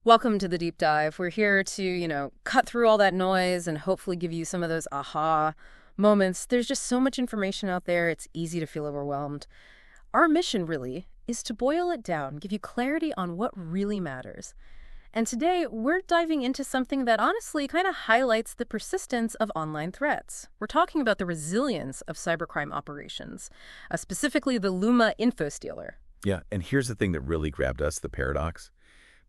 Welcome to the deep dive. We're here to, cut through all that noise and hopefully give you some of those aha moments. There's just so much information out there, it's easy to feel overwhelmed. Our mission, really, is to boil it down, give you clarity on what really matters. And today, we're diving into something that honestly kind of highlights the persistence of online threats. We're talking about the resilience of cybercrime operations, specifically the Lumma Stealer. Yeah, and here's the thing that really grabbed us, the paradox.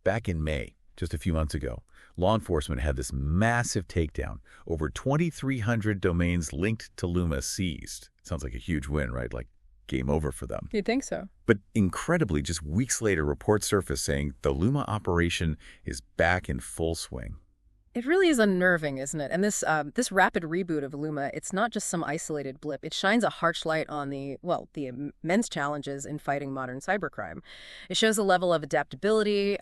Back in May, just a few months ago, law enforcement had this massive takedown. Over 2,300 domains linked to Lumma seized. Sounds like a huge win, right? Like game over for them. You'd think so. But incredibly, just weeks later, reports surfaced saying the Lumma operation is back in full swing. It really is unnerving, isn't it? And this rapid reboot of Lumma, it's not just some isolated blip. It shines a harsh light on the immense challenges in fighting modern cybercrime. It shows a level of adaptability,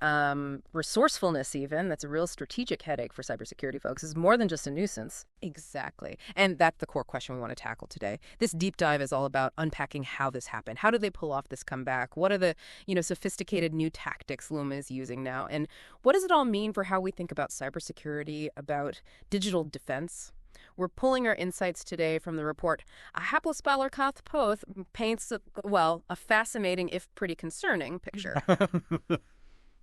resourcefulness even, that's a real strategic headache for cybersecurity folks. It's more than just a nuisance. Exactly. And that's the core question we want to tackle today. This deep dive is all about unpacking how this happened. How did they pull off this comeback? What are the, sophisticated new tactics Lumma is using now? And what does it all mean for how we think about cybersecurity, about digital defense? We're pulling our insights today from the report A Haplospallerkath Poth paints, a fascinating, if pretty concerning, picture.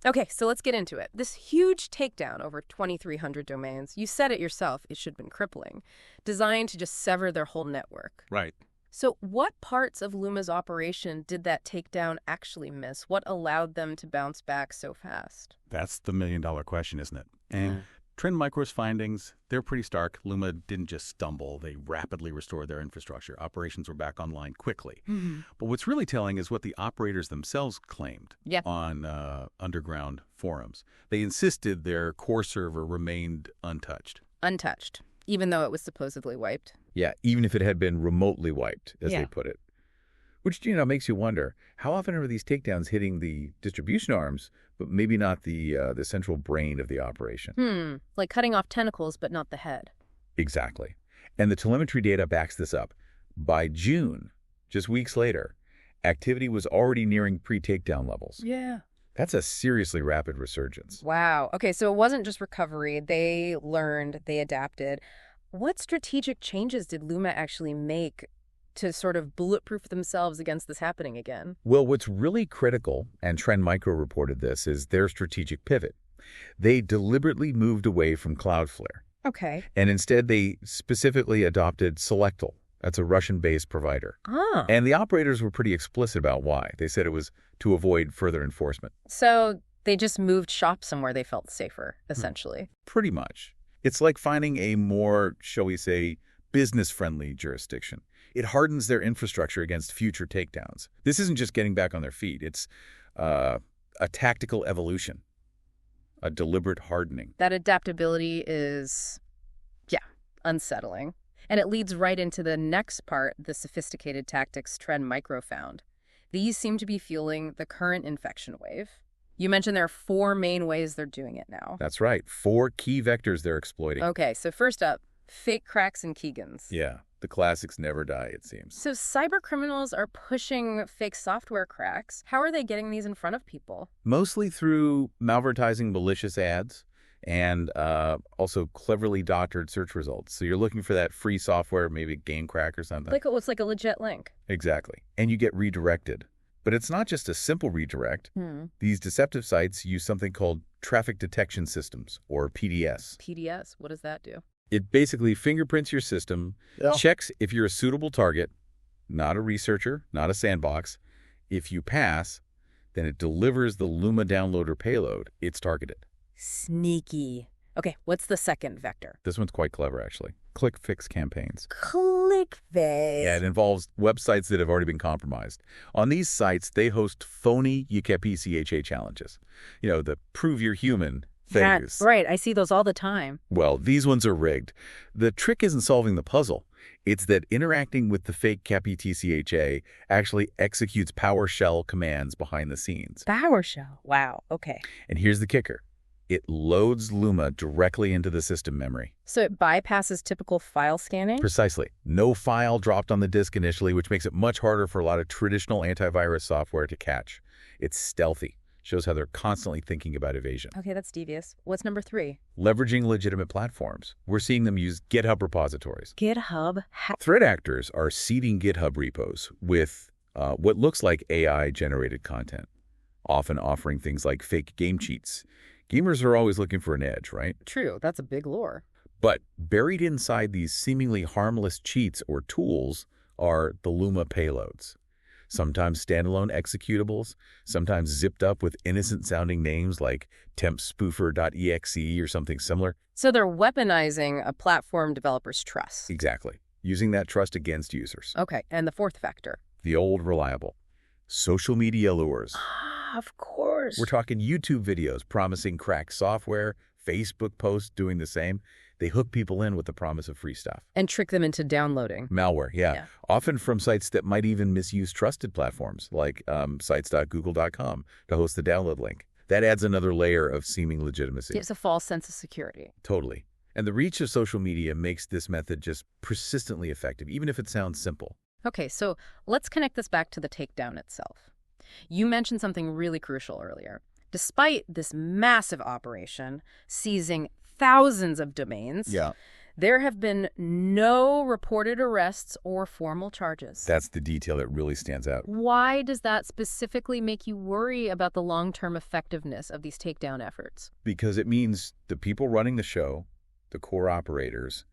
Okay, so let's get into it. This huge takedown over 2,300 domains, you said it yourself, it should have been crippling, designed to just sever their whole network. Right. So what parts of Lumma's operation did that takedown actually miss? What allowed them to bounce back so fast? That's the million-dollar question, isn't it? And Trend Micro's findings, they're pretty stark. Lumma didn't just stumble. They rapidly restored their infrastructure. Operations were back online quickly. But what's really telling is what the operators themselves claimed on underground forums. They insisted their core server remained untouched. Untouched, even though it was supposedly wiped? Yeah, even if it had been remotely wiped, as they put it. Which, makes you wonder, how often are these takedowns hitting the distribution arms, but maybe not the central brain of the operation? Like cutting off tentacles, but not the head. Exactly. And the telemetry data backs this up. By June, just weeks later, activity was already nearing pre-takedown levels. Yeah. That's a seriously rapid resurgence. Wow. Okay, so it wasn't just recovery. They learned, they adapted. What strategic changes did Lumma actually make to sort of bulletproof themselves against this happening again? Well, what's really critical, and Trend Micro reported this, is their strategic pivot. They deliberately moved away from Cloudflare. Okay. And instead, they specifically adopted Selectal. That's a Russian-based provider. Ah. And the operators were pretty explicit about why. They said it was to avoid further enforcement. So they just moved shop somewhere they felt safer, essentially. Pretty much. It's like finding a more, shall we say, business-friendly jurisdiction. It hardens their infrastructure against future takedowns. This isn't just getting back on their feet. It's a tactical evolution, a deliberate hardening. That adaptability is, unsettling. And it leads right into the next part, the sophisticated tactics Trend Micro found. These seem to be fueling the current infection wave. You mentioned there are 4 main ways they're doing it now. That's right. 4 key vectors they're exploiting. Okay, so first up, fake cracks and keygens. Yeah, the classics never die, it seems. So cyber criminals are pushing fake software cracks. How are they getting these in front of people? Mostly through malvertising malicious ads and also cleverly doctored search results. So you're looking for that free software, maybe game crack or something. It's like a legit link. Exactly. And you get redirected. But it's not just a simple redirect. These deceptive sites use something called traffic detection systems, or PDS. PDS, what does that do? It basically fingerprints your system, checks if you're a suitable target, not a researcher, not a sandbox. If you pass, then it delivers the Lumma downloader payload it's targeted. Sneaky. Okay, what's the second vector? This one's quite clever, actually. Click-fix campaigns. Click-fix. Yeah, it involves websites that have already been compromised. On these sites, they host phony CAPTCHA challenges. The prove you're human phase. Right, I see those all the time. Well, these ones are rigged. The trick isn't solving the puzzle. It's that interacting with the fake CAPTCHA actually executes PowerShell commands behind the scenes. PowerShell. Wow, okay. And here's the kicker. It loads Lumma directly into the system memory. So it bypasses typical file scanning? Precisely. No file dropped on the disk initially, which makes it much harder for a lot of traditional antivirus software to catch. It's stealthy. Shows how they're constantly thinking about evasion. Okay, that's devious. What's number 3? Leveraging legitimate platforms. We're seeing them use GitHub repositories. GitHub. Threat actors are seeding GitHub repos with what looks like AI-generated content, often offering things like fake game cheats. Gamers are always looking for an edge, right? True, that's a big lure. But buried inside these seemingly harmless cheats or tools are the Lumma payloads. Sometimes standalone executables, sometimes zipped up with innocent-sounding names like tempspoofer.exe or something similar. So they're weaponizing a platform developer's trust. Exactly. Using that trust against users. Okay, and the 4th factor? The old reliable. Social media lures. Of course. We're talking YouTube videos promising cracked software, Facebook posts doing the same. They hook people in with the promise of free stuff. And trick them into downloading. Malware, yeah. Often from sites that might even misuse trusted platforms, like sites.google.com, to host the download link. That adds another layer of seeming legitimacy. It's a false sense of security. Totally. And the reach of social media makes this method just persistently effective, even if it sounds simple. Okay, so let's connect this back to the takedown itself. You mentioned something really crucial earlier. Despite this massive operation, seizing thousands of domains, there have been no reported arrests or formal charges. That's the detail that really stands out. Why does that specifically make you worry about the long-term effectiveness of these takedown efforts? Because it means the people running the show, the core operators,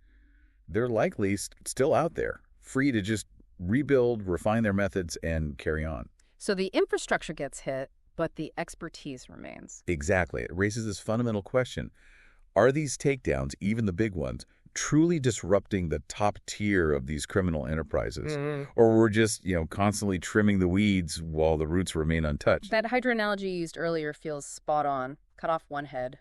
they're likely still out there, free to just rebuild, refine their methods, and carry on. So the infrastructure gets hit, but the expertise remains. Exactly. It raises this fundamental question. Are these takedowns, even the big ones, truly disrupting the top tier of these criminal enterprises? Or we're just, constantly trimming the weeds while the roots remain untouched? That Hydra analogy you used earlier feels spot on. Cut off one head.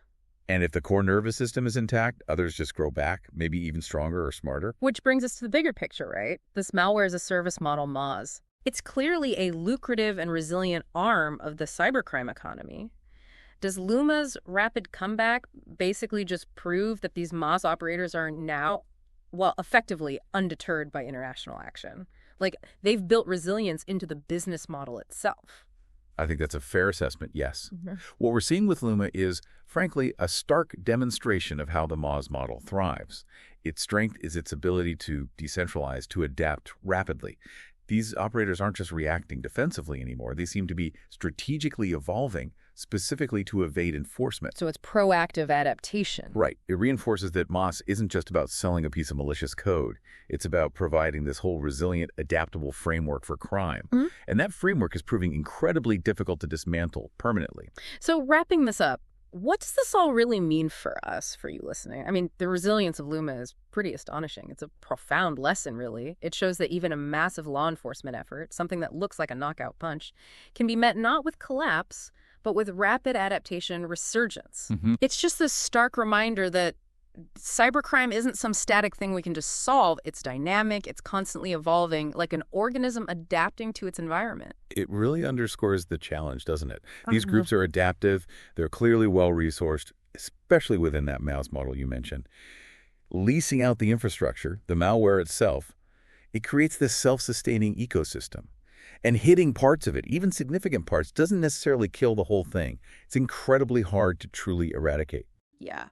And if the core nervous system is intact, others just grow back, maybe even stronger or smarter. Which brings us to the bigger picture, right? This malware-as-a-service model, MaaS. It's clearly a lucrative and resilient arm of the cybercrime economy. Does Lumma's rapid comeback basically just prove that these MaaS operators are now, effectively undeterred by international action? Like, they've built resilience into the business model itself. I think that's a fair assessment, yes. What we're seeing with Lumma is, frankly, a stark demonstration of how the MaaS model thrives. Its strength is its ability to decentralize, to adapt rapidly. These operators aren't just reacting defensively anymore. They seem to be strategically evolving, specifically to evade enforcement. So it's proactive adaptation. Right. It reinforces that MaaS isn't just about selling a piece of malicious code. It's about providing this whole resilient, adaptable framework for crime. And that framework is proving incredibly difficult to dismantle permanently. So wrapping this up, what does this all really mean for us, for you listening? I mean, the resilience of Lumma is pretty astonishing. It's a profound lesson, really. It shows that even a massive law enforcement effort, something that looks like a knockout punch, can be met not with collapse, but with rapid adaptation resurgence. It's just this stark reminder that cybercrime isn't some static thing we can just solve. It's dynamic, it's constantly evolving, like an organism adapting to its environment. It really underscores the challenge, doesn't it? These groups are adaptive, they're clearly well-resourced, especially within that MaaS model you mentioned. Leasing out the infrastructure, the malware itself, it creates this self-sustaining ecosystem. And hitting parts of it, even significant parts, doesn't necessarily kill the whole thing. It's incredibly hard to truly eradicate. Yeah.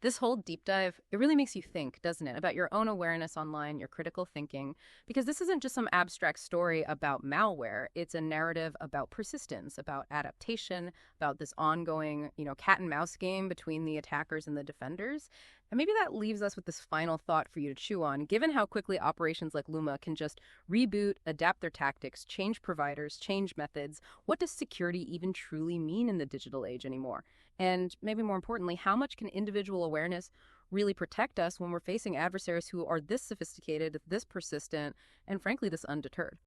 This whole deep dive, it really makes you think, doesn't it, about your own awareness online, your critical thinking, because this isn't just some abstract story about malware. It's a narrative about persistence, about adaptation, about this ongoing, cat and mouse game between the attackers and the defenders. And maybe that leaves us with this final thought for you to chew on. Given how quickly operations like Lumma can just reboot, adapt their tactics, change providers, change methods, what does security even truly mean in the digital age anymore? And maybe more importantly, how much can individual awareness really protect us when we're facing adversaries who are this sophisticated, this persistent, and frankly, this undeterred?